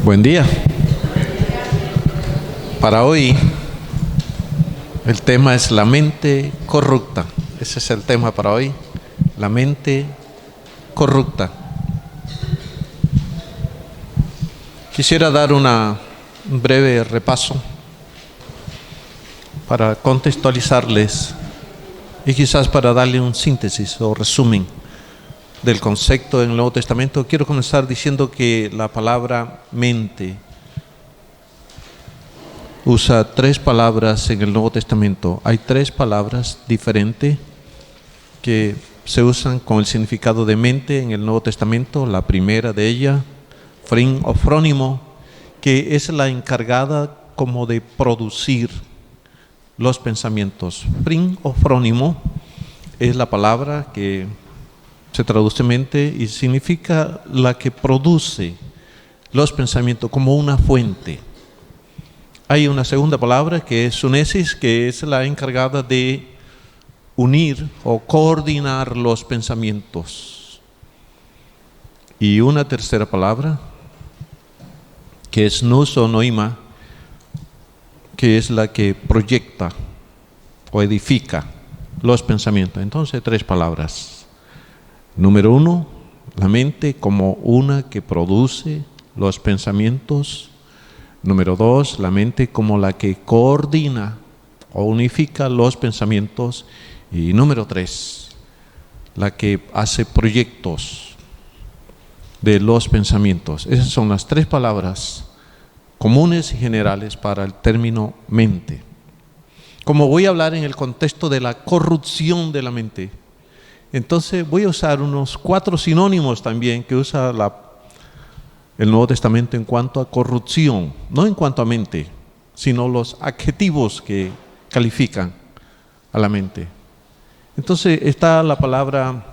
Buen día. Para hoy el tema es la mente corrupta. Ese es el tema para hoy, la mente corrupta. Quisiera dar un breve repaso para contextualizarles y quizás para darle un síntesis o resumen del concepto en el Nuevo Testamento. Quiero comenzar diciendo que la palabra mente usa tres palabras en el Nuevo Testamento. Hay tres palabras diferentes que se usan con el significado de mente en el Nuevo Testamento. La primera de ellas, frin o frónimo, que es la encargada como de producir los pensamientos. Frin o frónimo es la palabra que se traduce mente y significa la que produce los pensamientos como una fuente. Hay una segunda palabra que es sunesis, que es la encargada de unir o coordinar los pensamientos. Y una tercera palabra que es nous o noima, que es la que proyecta o edifica los pensamientos. Entonces, tres palabras. Número uno, la mente como una que produce los pensamientos. Número dos, la mente como la que coordina o unifica los pensamientos. Y número tres, la que hace proyectos de los pensamientos. Esas son las tres palabras comunes y generales para el término mente. Como voy a hablar en el contexto de la corrupción de la mente, entonces voy a usar unos 4 sinónimos también que usa el Nuevo Testamento en cuanto a corrupción, no en cuanto a mente, sino los adjetivos que califican a la mente. Entonces está la palabra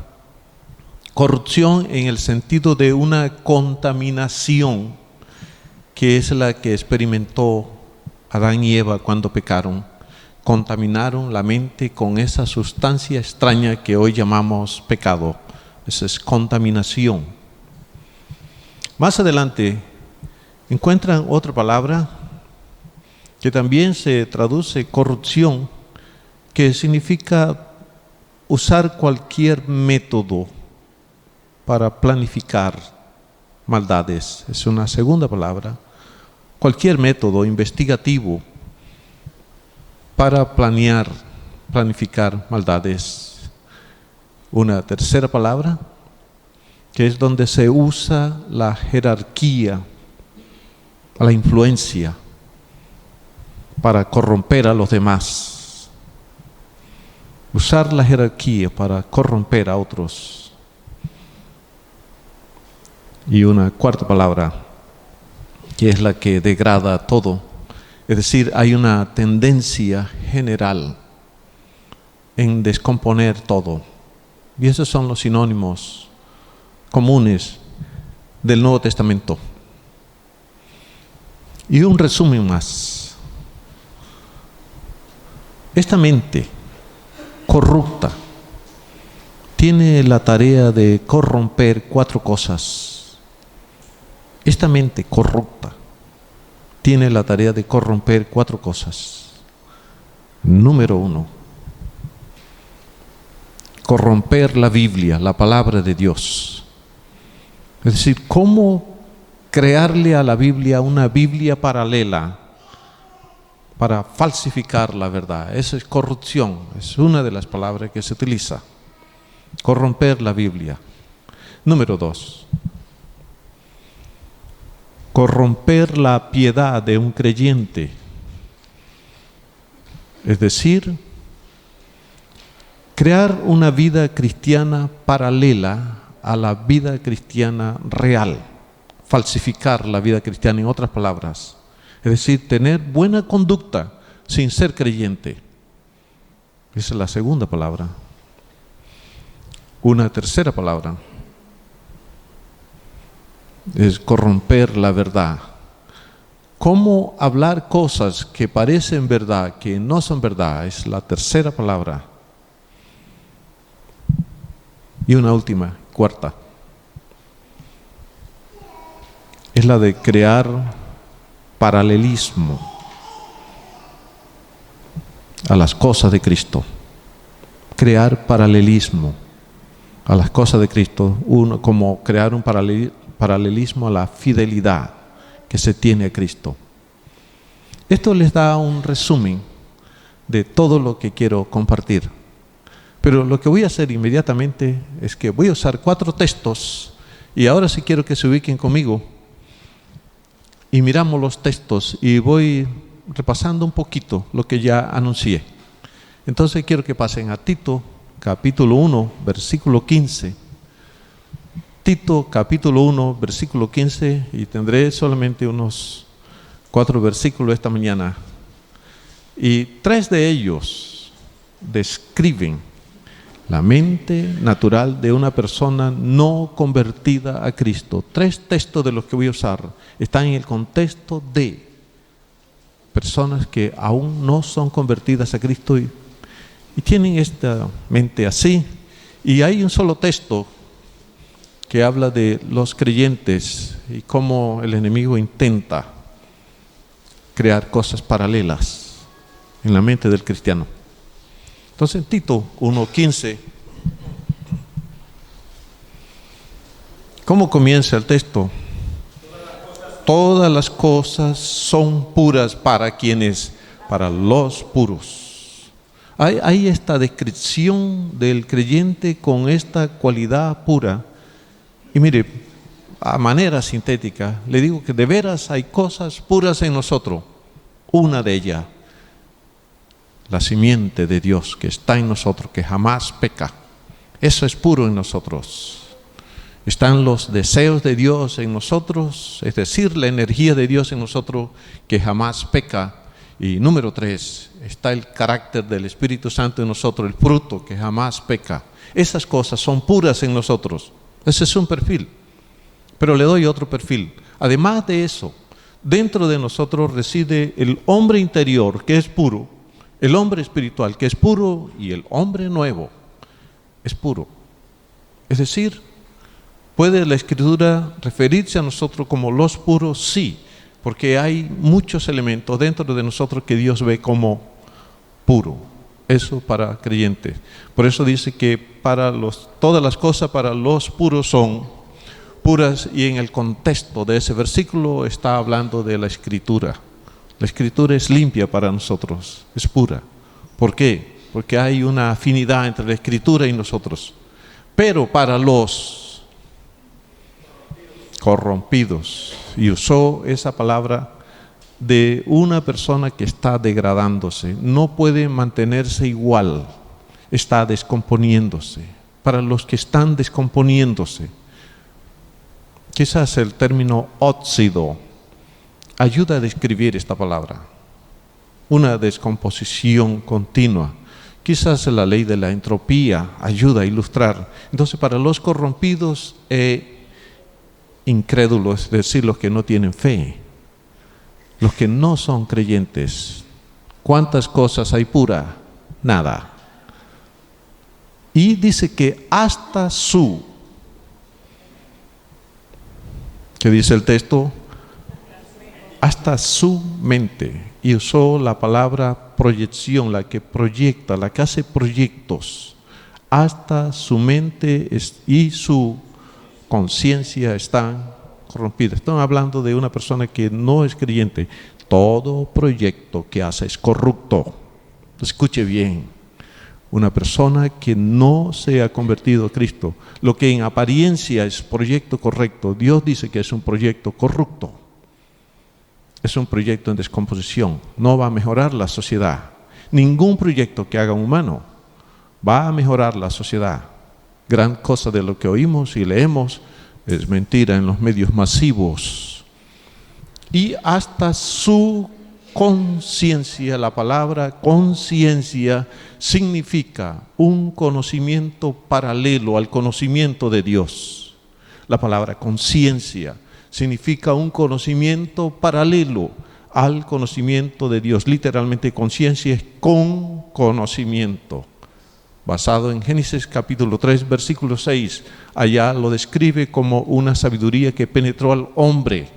corrupción en el sentido de una contaminación, que es la que experimentó Adán y Eva cuando pecaron. Contaminaron la mente con esa sustancia extraña que hoy llamamos pecado. Esa es contaminación. Más adelante encuentran otra palabra que también se traduce corrupción, que significa usar cualquier método para planificar maldades. Es una segunda palabra. Cualquier método investigativo para planificar maldades. Una tercera palabra, que es donde se usa la jerarquía, la influencia, para corromper a los demás. Usar la jerarquía para corromper a otros. Y una cuarta palabra, que es la que degrada todo. Es decir, hay una tendencia general en descomponer todo. Y esos son los sinónimos comunes del Nuevo Testamento. Y un resumen más. Esta mente corrupta tiene la tarea de corromper 4 cosas. Esta mente corrupta tiene la tarea de corromper 4 cosas. Número 1, corromper la Biblia, la palabra de Dios. Es decir, cómo crearle a la Biblia una Biblia paralela para falsificar la verdad. Esa es corrupción, es una de las palabras que se utiliza. Corromper la Biblia. Número 2, corromper la piedad de un creyente, es decir, crear una vida cristiana paralela a la vida cristiana real, falsificar la vida cristiana, en otras palabras, es decir, tener buena conducta sin ser creyente. Esa es la segunda palabra. Una tercera palabra es corromper la verdad. ¿Cómo hablar cosas que parecen verdad, que no son verdad? Es la tercera palabra. Y una última, cuarta. es la de crear paralelismo a las cosas de Cristo. Crear paralelismo a las cosas de Cristo, como crear un paralelismo a la fidelidad que se tiene a Cristo. Esto les da un resumen de todo lo que quiero compartir. Pero lo que voy a hacer inmediatamente es que voy a usar 4 textos, y ahora sí quiero que se ubiquen conmigo y miramos los textos, y voy repasando un poquito lo que ya anuncié. Entonces quiero que pasen a Tito capítulo 1 versículo 15. Tito capítulo 1 versículo 15, y tendré solamente unos 4 versículos esta mañana, y 3 de ellos describen la mente natural de una persona no convertida a Cristo. 3 textos de los que voy a usar están en el contexto de personas que aún no son convertidas a Cristo y tienen esta mente así. Y hay un solo texto que habla de los creyentes y cómo el enemigo intenta crear cosas paralelas en la mente del cristiano. Entonces en Tito 1:15, ¿cómo comienza el texto? Todas las cosas son puras para quienes, para los puros. Hay esta descripción del creyente con esta cualidad pura. Y mire, a manera sintética, le digo que de veras hay cosas puras en nosotros. Una de ellas, la simiente de Dios que está en nosotros, que jamás peca. Eso es puro en nosotros. Están los deseos de Dios en nosotros, es decir, la energía de Dios en nosotros que jamás peca. Y número 3, está el carácter del Espíritu Santo en nosotros, el fruto que jamás peca. Esas cosas son puras en nosotros. Ese es un perfil. Pero le doy otro perfil. Además de eso, dentro de nosotros reside el hombre interior que es puro, el hombre espiritual que es puro, y el hombre nuevo es puro. Es decir, ¿puede la Escritura referirse a nosotros como los puros? Sí, porque hay muchos elementos dentro de nosotros que Dios ve como puro. Eso para creyentes. Por eso dice que todas las cosas para los puros son puras, y en el contexto de ese versículo está hablando de la Escritura. La Escritura es limpia para nosotros, es pura. ¿Por qué? Porque hay una afinidad entre la Escritura y nosotros. Pero para los corrompidos, y usó esa palabra de una persona que está degradándose, no puede mantenerse igual, está descomponiéndose. Para los que están descomponiéndose, quizás el término óxido ayuda a describir esta palabra, una descomposición continua. Quizás la ley de la entropía ayuda a ilustrar. Entonces, para los corrompidos incrédulos, es decir, los que no tienen fe, los que no son creyentes, ¿cuántas cosas hay pura? Nada. Y dice que hasta ¿qué dice el texto? Hasta su mente. Y usó la palabra proyección, la que proyecta, la que hace proyectos. Hasta su mente y su conciencia están corrompidas. Están hablando de una persona que no es creyente. Todo proyecto que hace es corrupto. Escuche bien. Una persona que no se ha convertido a Cristo, lo que en apariencia es proyecto correcto, Dios dice que es un proyecto corrupto. Es un proyecto en descomposición. No va a mejorar la sociedad. Ningún proyecto que haga un humano va a mejorar la sociedad. Gran cosa de lo que oímos y leemos es mentira en los medios masivos. Y hasta su conciencia, la palabra conciencia significa un conocimiento paralelo al conocimiento de Dios. La palabra conciencia significa un conocimiento paralelo al conocimiento de Dios. Literalmente, conciencia es con conocimiento. Basado en Génesis capítulo 3, versículo 6, allá lo describe como una sabiduría que penetró al hombre.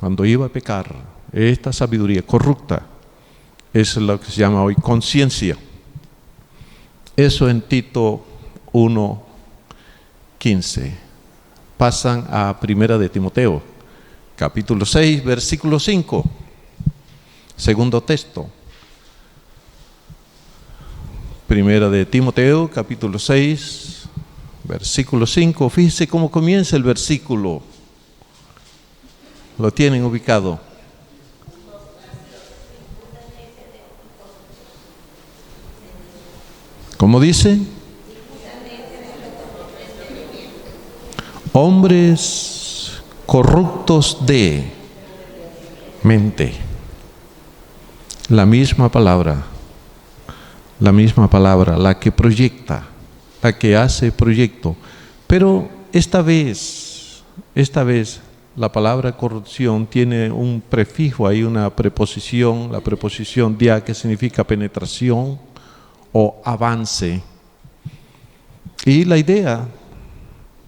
cuando iba a pecar, esta sabiduría corrupta, es lo que se llama hoy conciencia. Eso en Tito 1:15. Pasan a Primera de Timoteo, capítulo 6, versículo 5. Segundo texto. Primera de Timoteo, capítulo 6, versículo 5. Fíjese cómo comienza el versículo. Lo tienen ubicado. ¿Cómo dice? Hombres corruptos de mente. La misma palabra, la que proyecta, la que hace proyecto. Pero esta vez, la palabra corrupción tiene un prefijo, hay una preposición, la preposición dia, que significa penetración o avance. Y la idea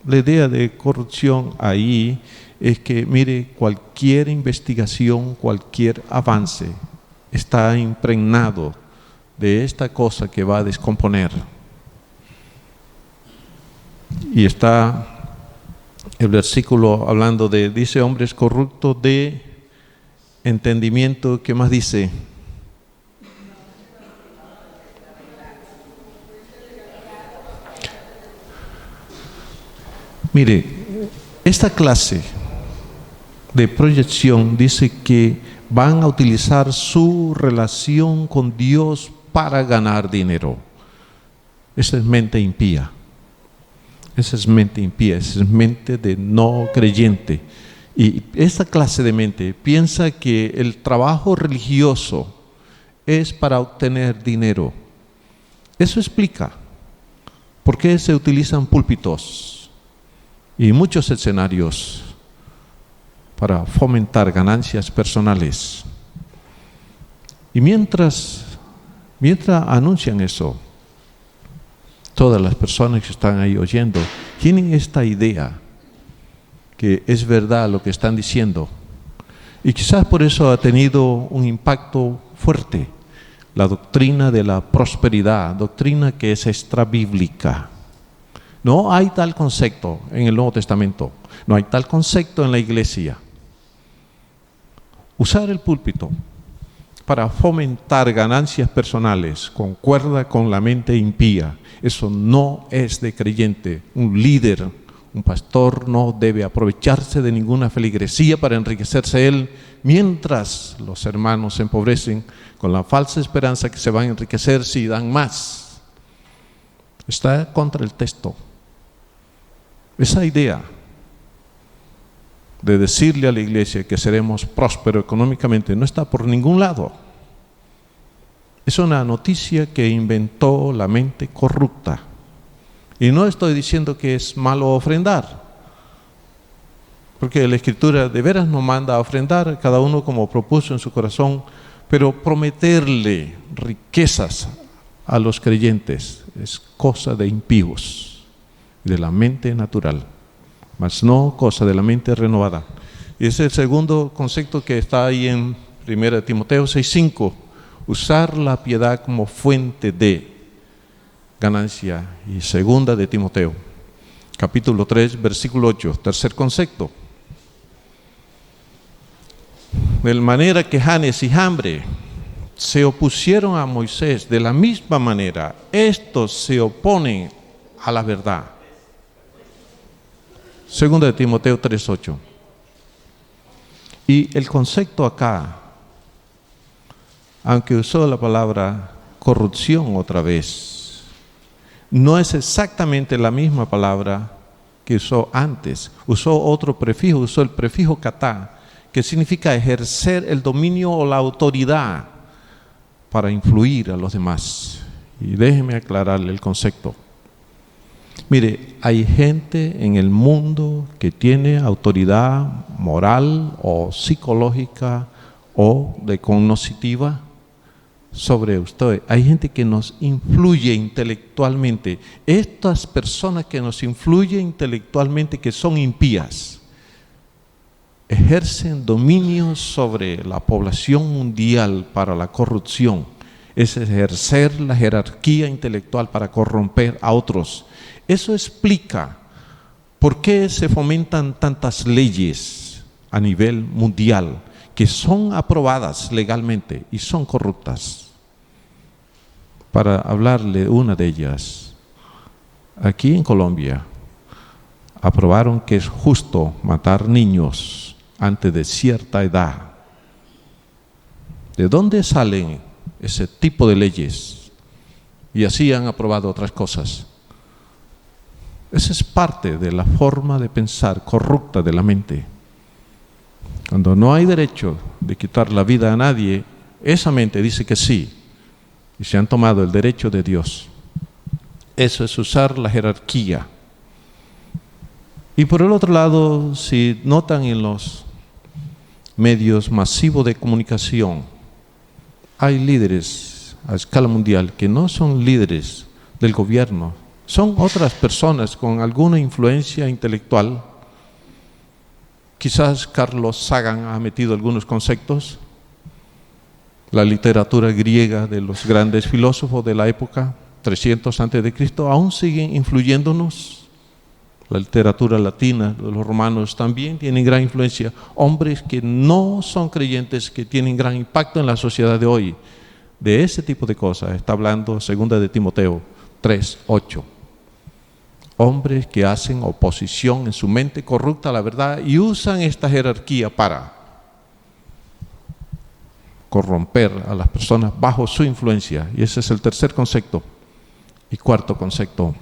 de corrupción ahí es que, mire, cualquier investigación, cualquier avance está impregnado de esta cosa que va a descomponer. Y está el versículo hablando de, dice, hombres corruptos de entendimiento. ¿Qué más dice? Mire, esta clase de proyección dice que van a utilizar su relación con Dios para ganar dinero. Esa es mente impía. Esa es mente de no creyente. Y esta clase de mente piensa que el trabajo religioso es para obtener dinero. Eso explica por qué se utilizan púlpitos y muchos escenarios para fomentar ganancias personales. Y mientras anuncian eso, todas las personas que están ahí oyendo tienen esta idea que es verdad lo que están diciendo, y quizás por eso ha tenido un impacto fuerte la doctrina de la prosperidad, doctrina que es extrabíblica. No hay tal concepto en el Nuevo Testamento, no hay tal concepto en la iglesia. Usar el púlpito para fomentar ganancias personales concuerda con la mente impía. Eso no es de creyente. Un líder, un pastor no debe aprovecharse de ninguna feligresía para enriquecerse él, mientras los hermanos se empobrecen con la falsa esperanza que se van a enriquecer si dan más. Está contra el texto. Esa idea de decirle a la iglesia que seremos prósperos económicamente no está por ningún lado. Es una noticia que inventó la mente corrupta. Y no estoy diciendo que es malo ofrendar, porque la Escritura de veras nos manda a ofrendar, cada uno como propuso en su corazón, pero prometerle riquezas a los creyentes es cosa de impíos, de la mente natural, mas no cosa de la mente renovada. Y ese es el segundo concepto que está ahí en 1 Timoteo 6:5, usar la piedad como fuente de ganancia. Y 2 de Timoteo, capítulo 3, versículo 8, tercer concepto. De manera que Janes y Jambre se opusieron a Moisés, de la misma manera estos se oponen a la verdad. 2 de Timoteo 3:8. Y el concepto acá, aunque usó la palabra corrupción otra vez, no es exactamente la misma palabra que usó antes. Usó otro prefijo, usó el prefijo katá, que significa ejercer el dominio o la autoridad para influir a los demás. Y déjeme aclararle el concepto. Mire, hay gente en el mundo que tiene autoridad moral o psicológica o de cognitiva sobre usted. Hay gente que nos influye intelectualmente. Estas personas que nos influyen intelectualmente, que son impías, ejercen dominio sobre la población mundial para la corrupción. Es ejercer la jerarquía intelectual para corromper a otros. Eso explica por qué se fomentan tantas leyes a nivel mundial que son aprobadas legalmente y son corruptas. Para hablarle una de ellas, aquí en Colombia aprobaron que es justo matar niños antes de cierta edad. ¿De dónde salen ese tipo de leyes? Y así han aprobado otras cosas. Esa es parte de la forma de pensar corrupta de la mente. Cuando no hay derecho de quitar la vida a nadie, esa mente dice que sí, y se han tomado el derecho de Dios. Eso es usar la jerarquía. Y por el otro lado, si notan en los medios masivos de comunicación, hay líderes a escala mundial que no son líderes del gobierno, son otras personas con alguna influencia intelectual. Quizás Carlos Sagan ha metido algunos conceptos. La literatura griega de los grandes filósofos de la época, 300 a.C., aún siguen influyéndonos. La literatura latina de los romanos también tienen gran influencia. Hombres que no son creyentes, que tienen gran impacto en la sociedad de hoy. De ese tipo de cosas está hablando 2 de Timoteo 3:8. Hombres que hacen oposición en su mente corrupta a la verdad y usan esta jerarquía para corromper a las personas bajo su influencia. Y ese es el tercer concepto. Y cuarto concepto,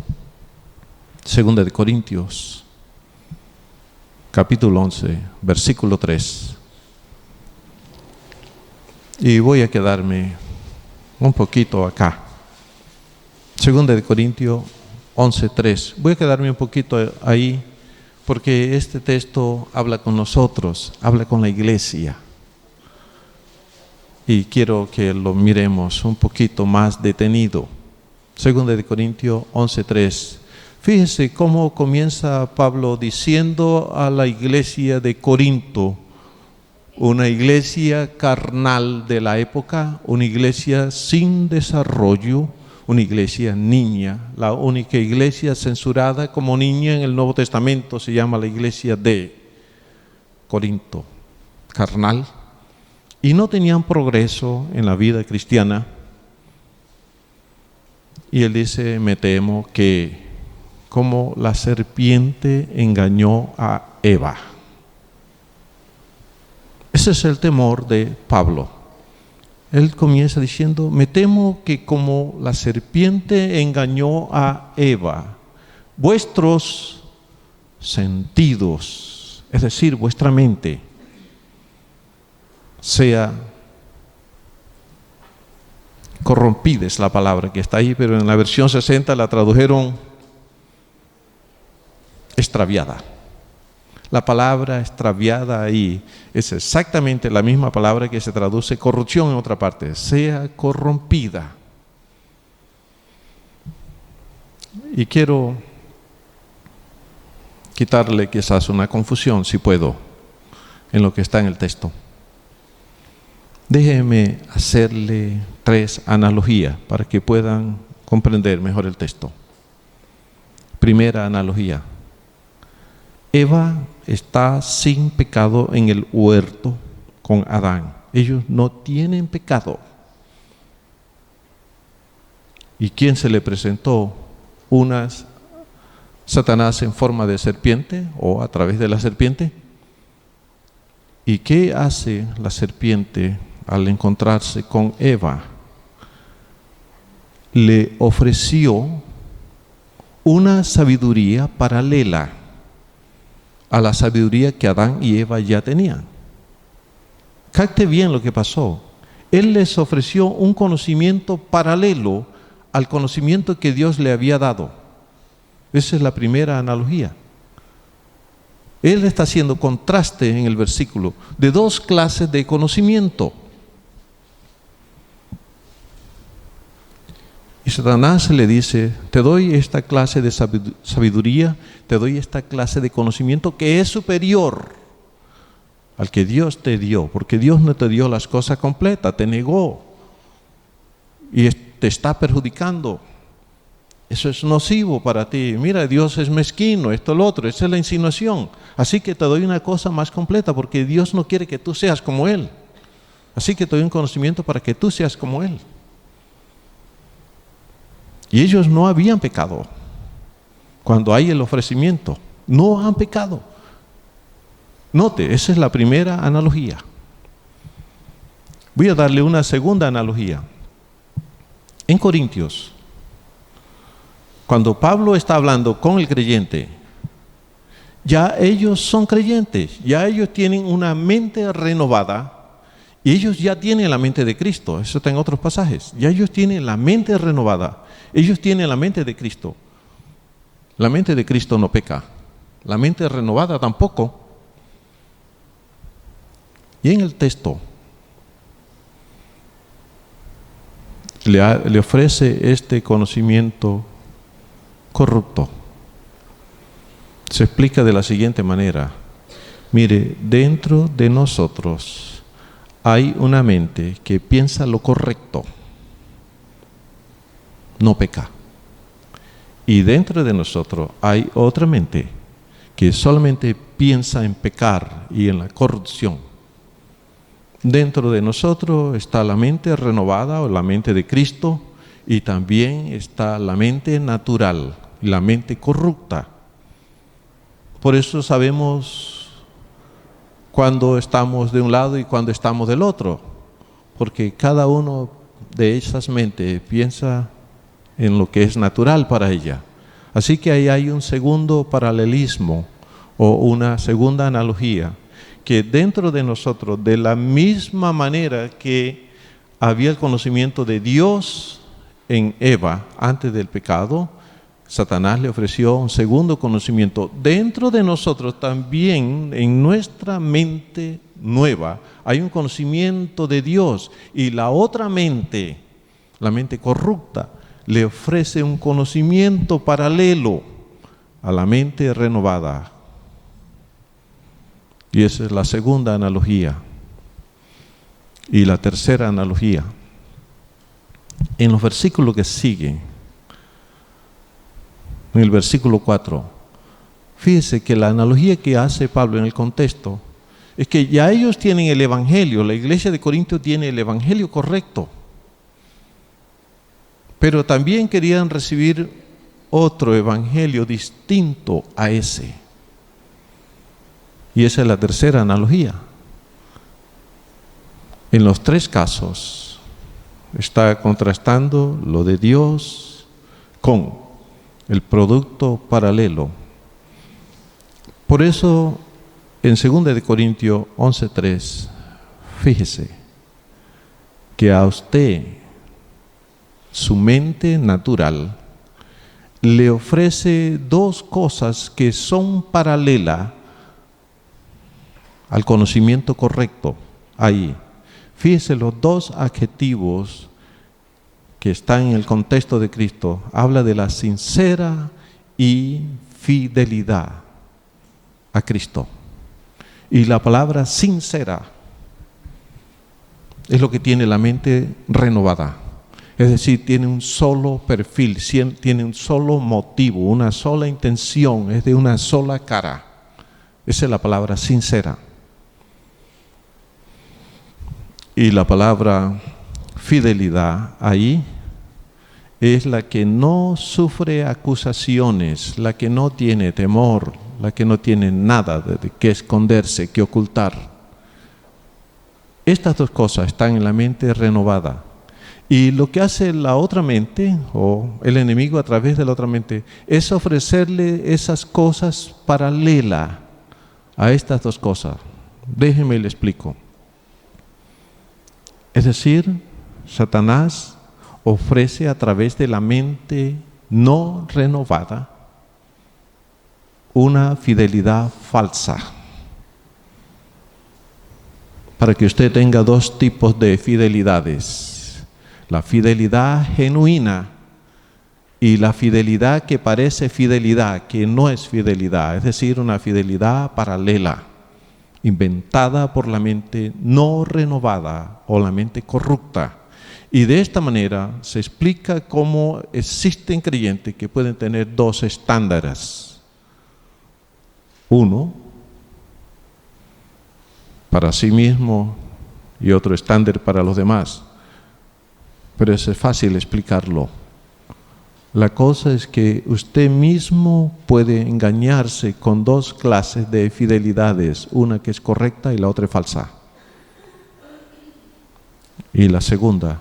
2 de Corintios, capítulo 11, versículo 3. Y voy a quedarme un poquito acá. 2 de Corintios 11:3. Voy a quedarme un poquito ahí porque este texto habla con nosotros, habla con la iglesia. Y quiero que lo miremos un poquito más detenido. 2 de Corintios 11:3. Fíjese cómo comienza Pablo diciendo a la iglesia de Corinto, una iglesia carnal de la época, una iglesia sin desarrollo, una iglesia niña. La única iglesia censurada como niña en el Nuevo Testamento se llama la iglesia de Corinto, carnal, y no tenían progreso en la vida cristiana. Y él dice, me temo que como la serpiente engañó a Eva. Ese es el temor de Pablo. Él comienza diciendo, me temo que como la serpiente engañó a Eva, vuestros sentidos, es decir, vuestra mente, sea corrompida, es la palabra que está ahí, pero en la versión 60 la tradujeron extraviada. La palabra extraviada ahí es exactamente la misma palabra que se traduce corrupción en otra parte, sea corrompida. Y quiero quitarle quizás una confusión, si puedo, en lo que está en el texto. Déjeme hacerle 3 analogías para que puedan comprender mejor el texto. Primera analogía. Eva está sin pecado en el huerto con Adán. Ellos no tienen pecado. ¿Y quién se le presentó? Satanás en forma de serpiente o a través de la serpiente. ¿Y qué hace la serpiente al encontrarse con Eva? Le ofreció una sabiduría paralela a la sabiduría que Adán y Eva ya tenían. Capte bien lo que pasó. Él les ofreció un conocimiento paralelo al conocimiento que Dios le había dado. Esa es la primera analogía. Él está haciendo contraste en el versículo de 2 clases de conocimiento. Y Satanás le dice, te doy esta clase de sabiduría, te doy esta clase de conocimiento que es superior al que Dios te dio, porque Dios no te dio las cosas completas, te negó y te está perjudicando. Eso es nocivo para ti. Mira, Dios es mezquino, esto, lo otro, esa es la insinuación. Así que te doy una cosa más completa, porque Dios no quiere que tú seas como Él. Así que te doy un conocimiento para que tú seas como Él. Y ellos no habían pecado. Cuando hay el ofrecimiento, no han pecado. Note, esa es la primera analogía. Voy a darle una segunda analogía. En Corintios, cuando Pablo está hablando con el creyente, ya ellos son creyentes, ya ellos tienen una mente renovada y ellos ya tienen la mente de Cristo. Eso está en otros pasajes. Ya ellos tienen la mente renovada, ellos tienen la mente de Cristo. La mente de Cristo no peca, la mente renovada tampoco. Y en el texto le ofrece este conocimiento corrupto. Se explica de la siguiente manera: mire, dentro de nosotros hay una mente que piensa lo correcto, no peca. Y dentro de nosotros hay otra mente que solamente piensa en pecar y en la corrupción. Dentro de nosotros está la mente renovada o la mente de Cristo, y también está la mente natural, la mente corrupta. Por eso sabemos cuando estamos de un lado y cuando estamos del otro, porque cada uno de esas mentes piensa en lo que es natural para ella. Así que ahí hay un segundo paralelismo o una segunda analogía, que dentro de nosotros, de la misma manera que había el conocimiento de Dios en Eva antes del pecado, Satanás le ofreció un segundo conocimiento. Dentro de nosotros también, en nuestra mente nueva, hay un conocimiento de Dios, y la otra mente, la mente corrupta, le ofrece un conocimiento paralelo a la mente renovada. Y esa es la segunda analogía. Y la tercera analogía, en los versículos que siguen, en el versículo 4, fíjese que la analogía que hace Pablo en el contexto es que ya ellos tienen el evangelio, la iglesia de Corinto tiene el evangelio correcto, pero también querían recibir otro evangelio distinto a ese. Y esa es la tercera analogía. En los tres casos está contrastando lo de Dios con el producto paralelo. Por eso en 2 Corintios 11:3, fíjese que a usted su mente natural le ofrece dos cosas que son paralelas al conocimiento correcto. Ahí, fíjese los dos adjetivos que están en el contexto de Cristo. Habla de la sincera y fidelidad a Cristo. Y la palabra sincera es lo que tiene la mente renovada. Es decir, tiene un solo perfil, tiene un solo motivo, una sola intención, es de una sola cara. Esa es la palabra sincera. Y la palabra fidelidad ahí es la que no sufre acusaciones, la que no tiene temor, la que no tiene nada de que esconderse, que ocultar. Estas dos cosas están en la mente renovada. Y lo que hace la otra mente, o el enemigo a través de la otra mente, es ofrecerle esas cosas paralelas a estas dos cosas. Déjenme le explico. Es decir, Satanás ofrece a través de la mente no renovada una fidelidad falsa, para que usted tenga dos tipos de fidelidades: la fidelidad genuina y la fidelidad que parece fidelidad, que no es fidelidad, es decir, una fidelidad paralela inventada por la mente no renovada o la mente corrupta. Y de esta manera se explica cómo existen creyentes que pueden tener dos estándares. Uno para sí mismo y otro estándar para los demás. Pero eso es fácil explicarlo. La cosa es que usted mismo puede engañarse con dos clases de fidelidades, una que es correcta y la otra es falsa. Y la segunda,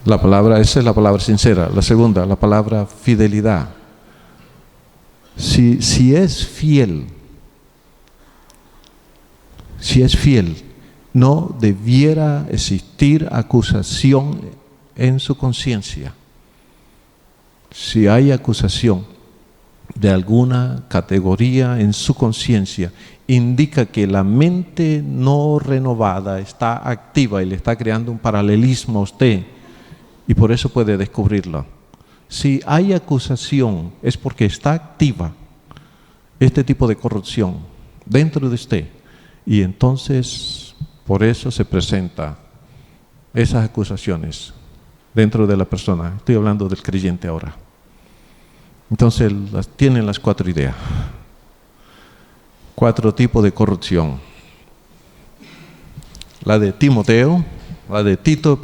esa es la palabra sincera. La segunda, la palabra fidelidad. Si es fiel, no debiera existir acusación en su conciencia. Si hay acusación de alguna categoría en su conciencia, indica que la mente no renovada está activa y le está creando un paralelismo a usted, y por eso puede descubrirla. Si hay acusación es porque está activa este tipo de corrupción dentro de usted, y entonces por eso se presentan esas acusaciones dentro de la persona. Estoy hablando del creyente ahora. Entonces tienen las 4 ideas. 4 tipos de corrupción. La de Tito,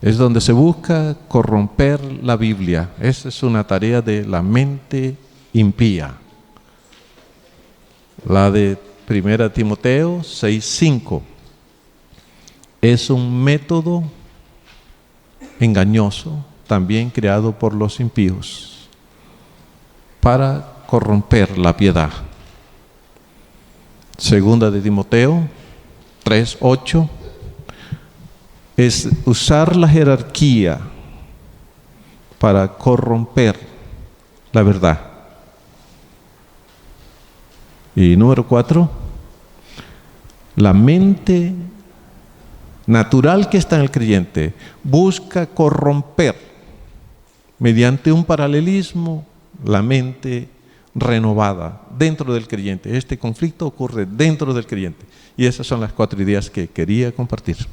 es donde se busca corromper la Biblia. Esa es una tarea de la mente impía. La de 1 Timoteo 6:5 es un método engañoso, también creado por los impíos, para corromper la piedad. 2 de Timoteo 3:8 es usar la jerarquía para corromper la verdad. Y número 4, la mente natural que está en el creyente busca corromper mediante un paralelismo la mente renovada dentro del creyente. Este conflicto ocurre dentro del creyente. Y esas son las 4 ideas que quería compartir.